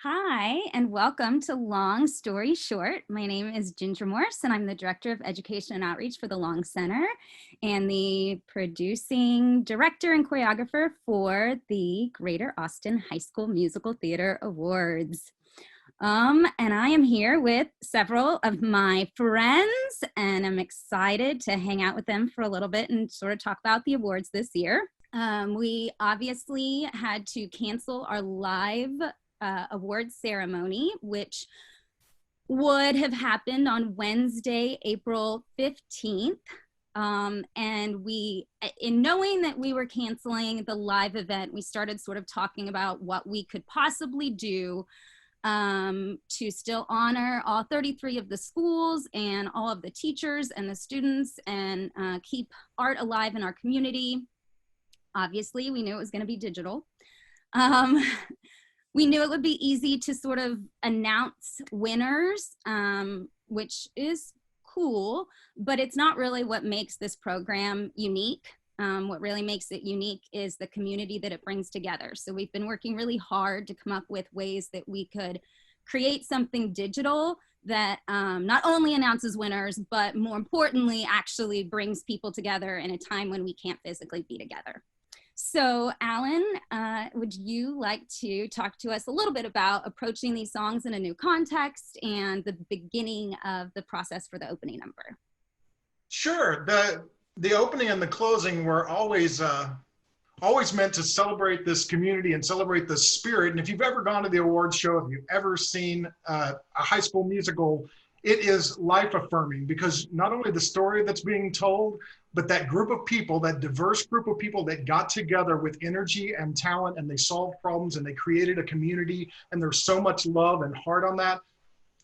Hi, and welcome to Long Story Short. My name is Ginger Morse, and I'm the Director of Education and Outreach for the Long Center and the producing director and choreographer for the Greater Austin High School Musical Theater Awards. And I am here with several of my friends, and I'm excited to hang out with them for a little bit and sort of talk about the awards this year. We obviously had to cancel our live award ceremony, which would have happened on Wednesday, April 15th. And we, in knowing that we were canceling the live event, we started sort of talking about what we could possibly do to still honor all 33 of the schools and all of the teachers and the students and keep art alive in our community. Obviously, we knew it was going to be digital. We knew it would be easy to sort of announce winners, which is cool, but it's not really what makes this program unique. What really makes it unique is the community that it brings together. So we've been working really hard to come up with ways that we could create something digital that not only announces winners, but more importantly, actually brings people together in a time when we can't physically be together. So Alan, would you like to talk to us a little bit about approaching these songs in a new context and the beginning of the process for the opening number? Sure. The opening and the closing were always meant to celebrate this community and celebrate the spirit. And if you've ever gone to the awards show, if you've ever seen a high school musical, it is life affirming because not only the story that's being told, but that group of people, that diverse group of people that got together with energy and talent, and they solved problems and they created a community, and there's so much love and heart on that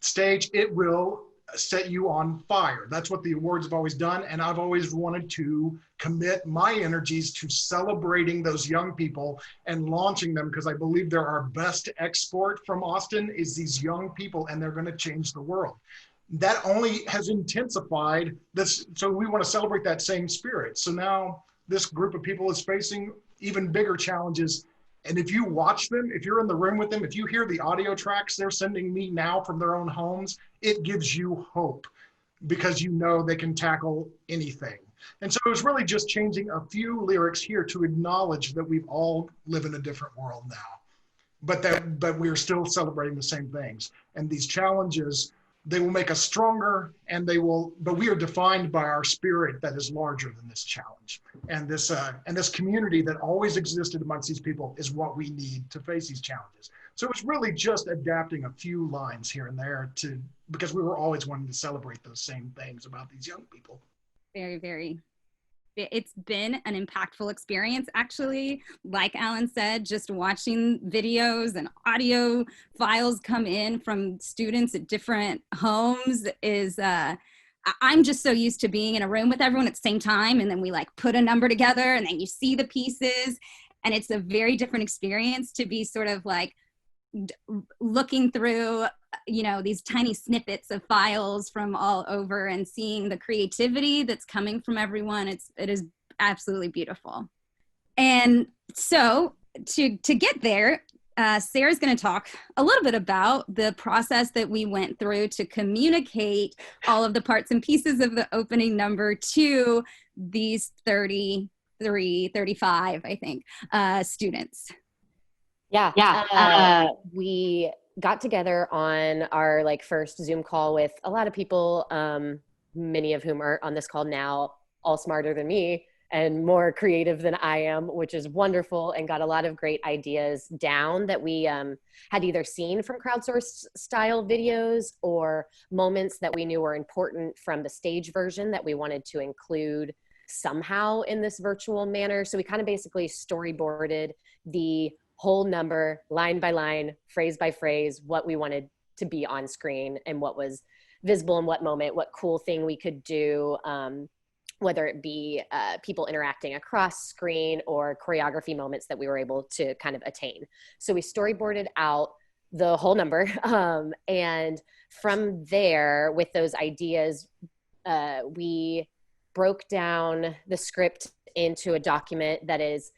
stage, it will set you on fire. That's what the awards have always done, and I've always wanted to commit my energies to celebrating those young people and launching them, because I believe they're our best export from Austin is these young people, and they're going to change the world. That only has intensified this, so we want to celebrate that same spirit. So now this group of people is facing even bigger challenges. And if you watch them, if you're in the room with them, if you hear the audio tracks they're sending me now from their own homes, it gives you hope because you know they can tackle anything. And so it was really just changing a few lyrics here to acknowledge that we all live in a different world now, but we're still celebrating the same things. And these challenges, they will make us stronger, and but we are defined by our spirit that is larger than this challenge. And this community that always existed amongst these people is what we need to face these challenges. So it's really just adapting a few lines here and there because we were always wanting to celebrate those same things about these young people. Very, very. It's been an impactful experience, actually. Like Alan said, just watching videos and audio files come in from students at different homes is, I'm just so used to being in a room with everyone at the same time, and then we like put a number together and then you see the pieces, and it's a very different experience to be sort of like looking through, you know, these tiny snippets of files from all over and seeing the creativity that's coming from everyone. It is absolutely beautiful. And so to get there, Sarah's going to talk a little bit about the process that we went through to communicate all of the parts and pieces of the opening number to these 35, I think, students. We got together on our first Zoom call with a lot of people, many of whom are on this call now, all smarter than me and more creative than I am, which is wonderful, and got a lot of great ideas down that we had either seen from crowdsourced style videos or moments that we knew were important from the stage version that we wanted to include somehow in this virtual manner. So we kind of basically storyboarded the whole number, line by line, phrase by phrase, what we wanted to be on screen and what was visible in what moment, what cool thing we could do, whether it be people interacting across screen or choreography moments that we were able to kind of attain. So we storyboarded out the whole number. And from there, with those ideas, we broke down the script into a document that is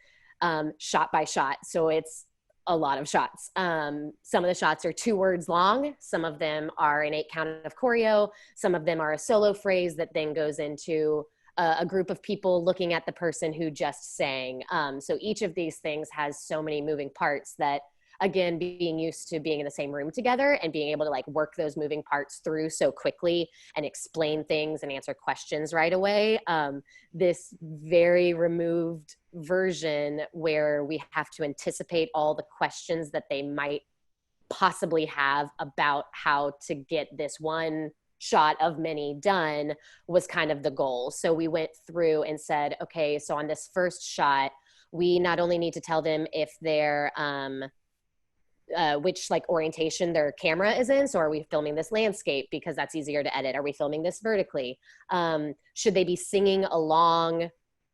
shot by shot. So it's a lot of shots. Some of the shots are 2 words long. Some of them are an 8 count of choreo. Some of them are a solo phrase that then goes into a group of people looking at the person who just sang. So each of these things has so many moving parts that, again, being used to being in the same room together and being able to like work those moving parts through so quickly and explain things and answer questions right away. This very removed version where we have to anticipate all the questions that they might possibly have about how to get this one shot of many done was kind of the goal. So we went through and said, okay, so on this first shot, we not only need to tell them if they're, which like orientation their camera is in. So are we filming this landscape because that's easier to edit? Are we filming this vertically? Should they be singing along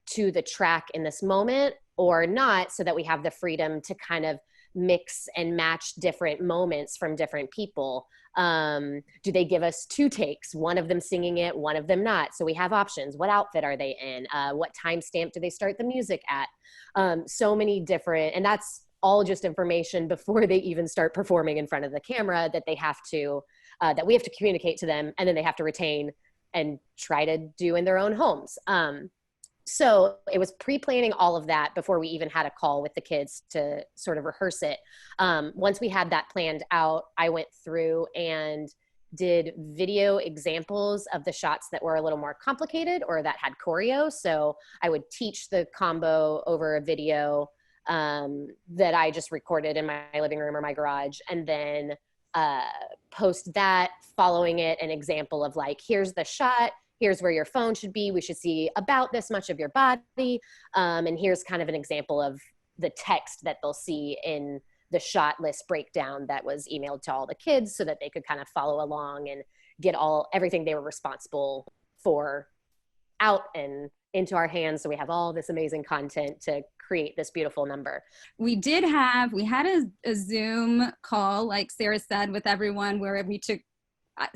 to the track in this moment or not, so that we have the freedom to kind of mix and match different moments from different people? Do they give us 2 takes, one of them singing it, one of them not? So we have options. What outfit are they in? What timestamp do they start the music at? So many different, and that's all just information before they even start performing in front of the camera that they have to, that we have to communicate to them, and then they have to retain and try to do in their own homes. So it was pre-planning all of that before we even had a call with the kids to sort of rehearse it. Once we had that planned out, I went through and did video examples of the shots that were a little more complicated or that had choreo. So I would teach the combo over a video that I just recorded in my living room or my garage, and then post that, following it, an example of like, here's the shot, here's where your phone should be, we should see about this much of your body, and here's kind of an example of the text that they'll see in the shot list breakdown that was emailed to all the kids so that they could kind of follow along and get everything they were responsible for out and into our hands. So we have all this amazing content to create this beautiful number. We had a Zoom call, like Sarah said, with everyone, where we took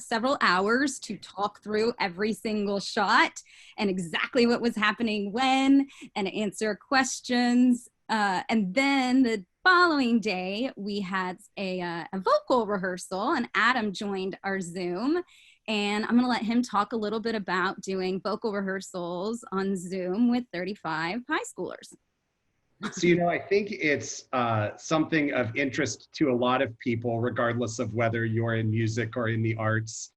several hours to talk through every single shot and exactly what was happening when, and answer questions. And then the following day, we had a vocal rehearsal, and Adam joined our Zoom. And I'm going to let him talk a little bit about doing vocal rehearsals on Zoom with 35 high schoolers. So, I think it's something of interest to a lot of people, regardless of whether you're in music or in the arts.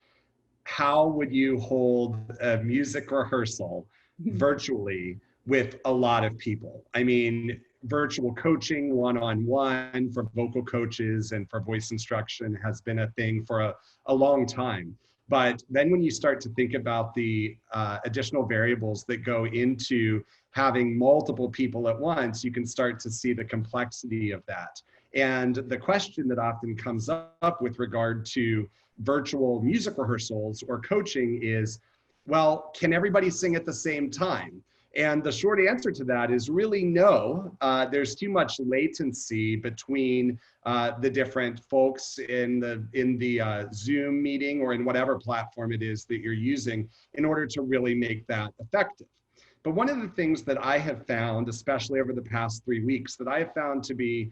How would you hold a music rehearsal virtually with a lot of people? I mean, virtual coaching one-on-one for vocal coaches and for voice instruction has been a thing for a long time. But then when you start to think about the additional variables that go into having multiple people at once, you can start to see the complexity of that. And the question that often comes up with regard to virtual music rehearsals or coaching is, well, can everybody sing at the same time? And the short answer to that is really no. There's too much latency between the different folks in the Zoom meeting or in whatever platform it is that you're using in order to really make that effective. But one of the things that I have found, especially over the past 3 weeks, that I have found to be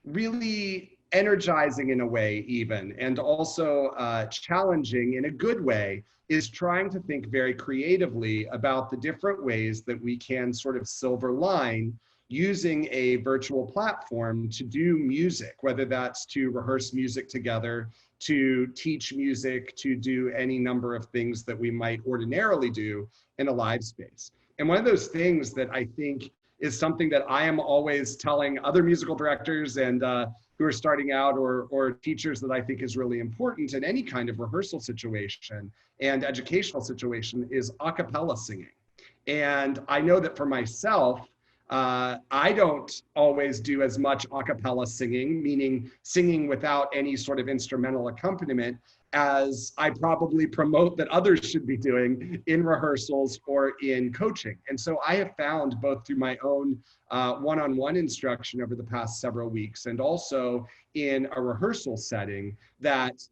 really energizing in a way even, and also challenging in a good way, is trying to think very creatively about the different ways that we can sort of silver line using a virtual platform to do music, whether that's to rehearse music together, to teach music, to do any number of things that we might ordinarily do in a live space. And one of those things that I think is something that I am always telling other musical directors and who are starting out, or teachers, that I think is really important in any kind of rehearsal situation and educational situation, is a cappella singing. And I know that for myself, I don't always do as much a cappella singing, meaning singing without any sort of instrumental accompaniment, as I probably promote that others should be doing in rehearsals or in coaching. And so I have found, both through my own one-on-one instruction over the past several weeks and also in a rehearsal setting, that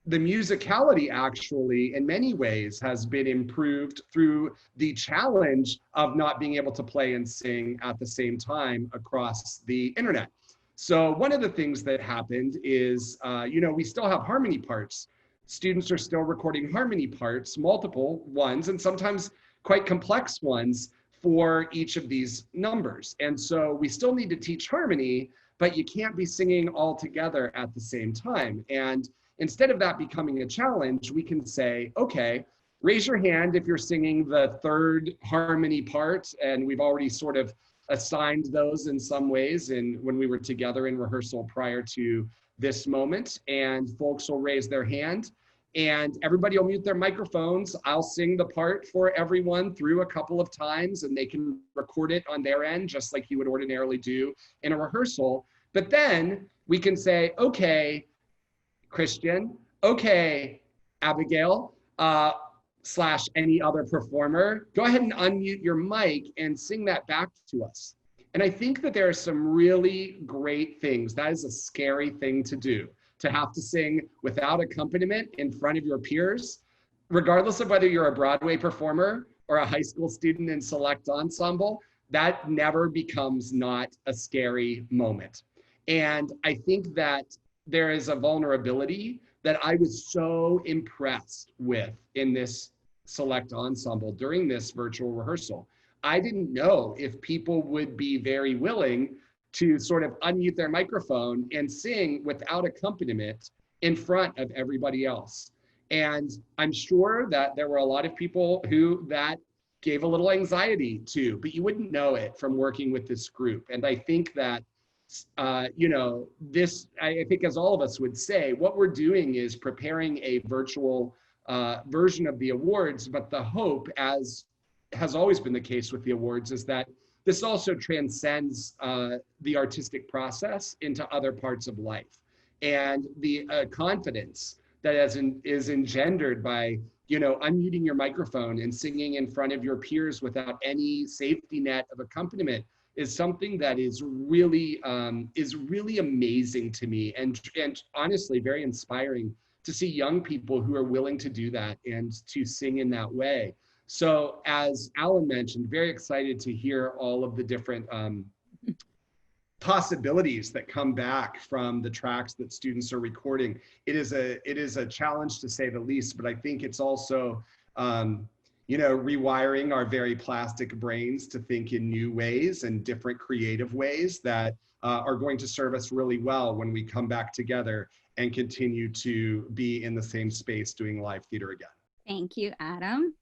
the musicality actually, in many ways, has been improved through the challenge of not being able to play and sing at the same time across the internet. So one of the things that happened is, we still have harmony parts. Students are still recording harmony parts, multiple ones, and sometimes quite complex ones for each of these numbers. And so we still need to teach harmony, but you can't be singing all together at the same time. And instead of that becoming a challenge, we can say, okay, raise your hand if you're singing the third harmony part. And we've already sort of assigned those in some ways when we were together in rehearsal prior to this moment. And folks will raise their hand and everybody will mute their microphones. I'll sing the part for everyone through a couple of times and they can record it on their end, just like you would ordinarily do in a rehearsal. But then we can say, okay, Christian, okay, Abigail, / any other performer, go ahead and unmute your mic and sing that back to us. And I think that there are some really great things. That is a scary thing to do, to have to sing without accompaniment in front of your peers, regardless of whether you're a Broadway performer or a high school student in select ensemble. That never becomes not a scary moment. And I think that there is a vulnerability that I was so impressed with in this select ensemble during this virtual rehearsal. I didn't know if people would be very willing to sort of unmute their microphone and sing without accompaniment in front of everybody else. And I'm sure that there were a lot of people who that gave a little anxiety to, but you wouldn't know it from working with this group. And I think that I think as all of us would say, what we're doing is preparing a virtual version of the awards, but the hope, as has always been the case with the awards, is that this also transcends the artistic process into other parts of life. And the confidence that is engendered by, unmuting your microphone and singing in front of your peers without any safety net of accompaniment is something that is really amazing to me, and honestly very inspiring to see young people who are willing to do that and to sing in that way. So as Alan mentioned, very excited to hear all of the different possibilities that come back from the tracks that students are recording. It is a challenge to say the least, but I think it's also rewiring our very plastic brains to think in new ways and different creative ways that are going to serve us really well when we come back together and continue to be in the same space doing live theater again. Thank you, Adam.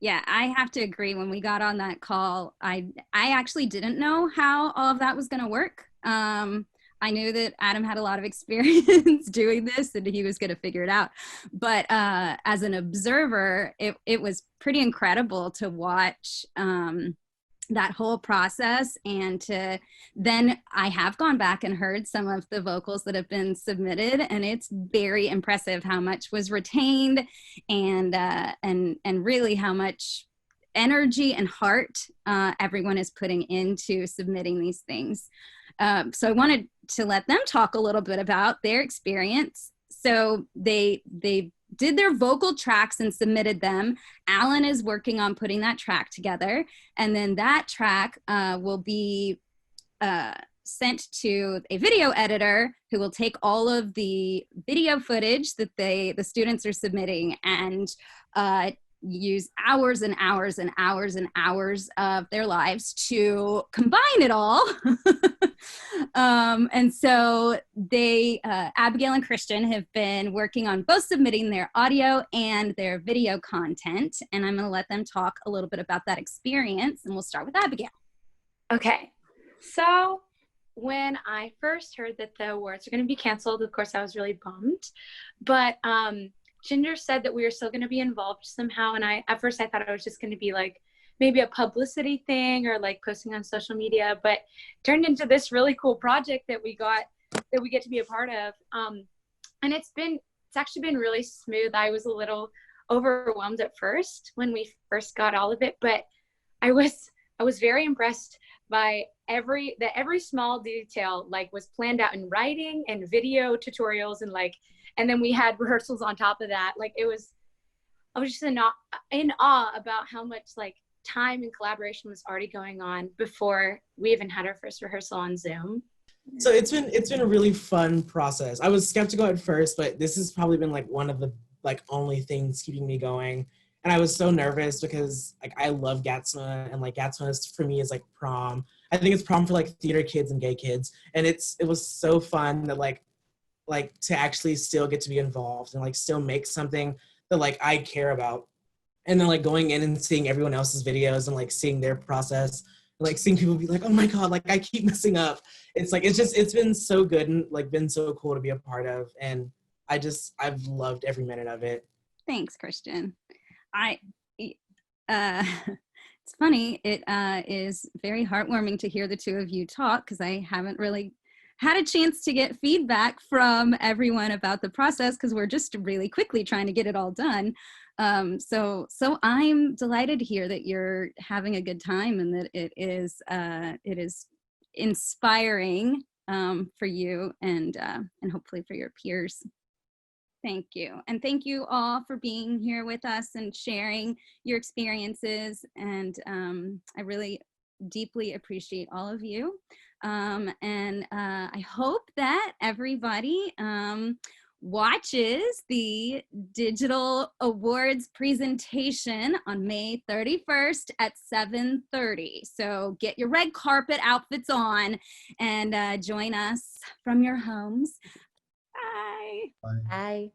Yeah, I have to agree. When we got on that call, I actually didn't know how all of that was going to work. I knew that Adam had a lot of experience doing this and he was going to figure it out. But as an observer, it was pretty incredible to watch that whole process. And then I have gone back and heard some of the vocals that have been submitted, and it's very impressive how much was retained and really how much energy and heart everyone is putting into submitting these things. So I wanted to let them talk a little bit about their experience. So they did their vocal tracks and submitted them. Alan is working on putting that track together, and then that track will be sent to a video editor who will take all of the video footage that the students are submitting and use hours and hours and hours and hours of their lives to combine it all. And so Abigail and Christian have been working on both submitting their audio and their video content. And I'm going to let them talk a little bit about that experience. And we'll start with Abigail. Okay. So when I first heard that the awards are going to be canceled, of course, I was really bummed. But Ginger said that we were still going to be involved somehow. And at first I thought it was just going to be like maybe a publicity thing or like posting on social media, but turned into this really cool project that we get to be a part of. And it's actually been really smooth. I was a little overwhelmed at first when we first got all of it, but I was very impressed by every small detail, like was planned out in writing and video tutorials and like And then we had rehearsals on top of that. Like I was just in awe about how much like time and collaboration was already going on before we even had our first rehearsal on Zoom. So it's been a really fun process. I was skeptical at first, but this has probably been like one of the like only things keeping me going. And I was so nervous because like I love GAHSMTA, and like GAHSMTA for me is like prom. I think it's prom for like theater kids and gay kids, and it was so fun that like to actually still get to be involved and like still make something that like I care about. And then like going in and seeing everyone else's videos and like seeing their process, like seeing people be like, oh my God, like I keep messing up. It's like, it's been so good and like been so cool to be a part of. And I've loved every minute of it. Thanks, Christian. It's funny. It is very heartwarming to hear the two of you talk, because I haven't really had a chance to get feedback from everyone about the process, because we're just really quickly trying to get it all done. So I'm delighted to hear that you're having a good time, and that it is inspiring for you and hopefully for your peers. Thank you. And thank you all for being here with us and sharing your experiences. And I really deeply appreciate all of you. And I hope that everybody watches the digital awards presentation on May 31st at 7:30. So get your red carpet outfits on and join us from your homes. Bye. Bye.